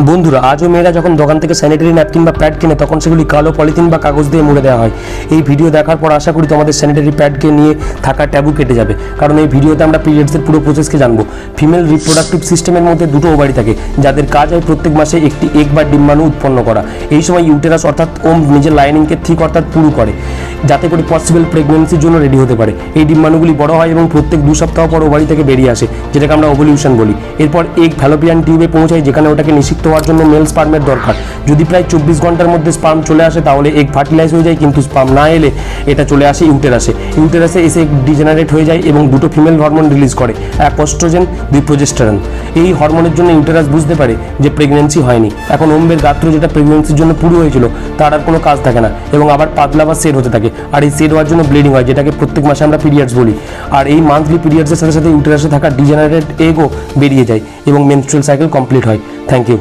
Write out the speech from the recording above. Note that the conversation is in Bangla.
বন্ধুরা, আজও মেয়েরা যখন দোকান থেকে স্যানিটারি ন্যাপকিন বা প্যাড কেনে তখন সেগুলি কালো পলিথিন বা কাগজ দিয়ে মুড়ে দেওয়া হয়। এই ভিডিও দেখার পর আশা করি তোমাদের স্যানিটারি প্যাডকে নিয়ে থাকা ট্যাবু কেটে যাবে, কারণ এই ভিডিওতে আমরা পিরিয়ডসের পুরো প্রসেসকে জানবো। ফিমেল রিপ্রোডাক্টিভ সিস্টেমের মধ্যে দুটো ওভারি থাকে, যাদের কাজ হয় প্রত্যেক মাসে একটি এগ বা ডিম্বাণু উৎপন্ন করা। এই সময় ইউটেরাস অর্থাৎ ওম নিজের লাইনিংকে ঠিক অর্থাৎ পুরু করে, যাতে করে পসিবল প্রেগনেন্সির জন্য রেডি হতে পারে। এই ডিম্বাণুগুলি বড় হয় এবং প্রত্যেক 2 সপ্তাহ পর ওভারি থেকে বেরিয়ে আসে, যেটাকে আমরা ওভলিউশন বলি। এরপর এগ ফ্যালোপিয়ান টিউবে পৌঁছায়, যেখানে ওটাকে নিষিক্ত হওয়ার জন্য মেল স্পার্মের দরকার। যদি প্রায় 24 ঘন্টার মধ্যে স্পার্ম চলে আসে তাহলে এগ ফার্টিলাইজ হয়ে যায়, কিন্তু স্পার্ম না এলে এটা চলে আসে ইউটেরাসে। ইউটেরাসে এসে ডিজেনারেট হয়ে যায় এবং দুটো ফিমেল হরমোন রিলিজ করে, এক অস্ট্রোজেন, 2 প্রোজেস্টেরন। এই হরমোনের জন্য ইউটেরাস বুঝতে পারে যে প্রেগনেন্সি হয়নি। এখন ওম্বের গাত্র, যেটা প্রেগনেন্সির জন্য পুরো হয়েছিল, তার আর কোনো কাজ থাকে না এবং আবার পাতলা বা সেট হতে থাকে। আর এই সেট হওয়ার জন্য ব্লিডিং হয়, যেটাকে প্রত্যেক মাসে আমরা পিরিয়ডস বলি। আর এই মান্থলি পিরিয়ডসের সাথে সাথে ইউটেরাসে থাকা ডিজেনারেটেড এগও বেরিয়ে যায় এবং মেনস্ট্রুয়াল সাইকেল কমপ্লিট হয়। Thank you.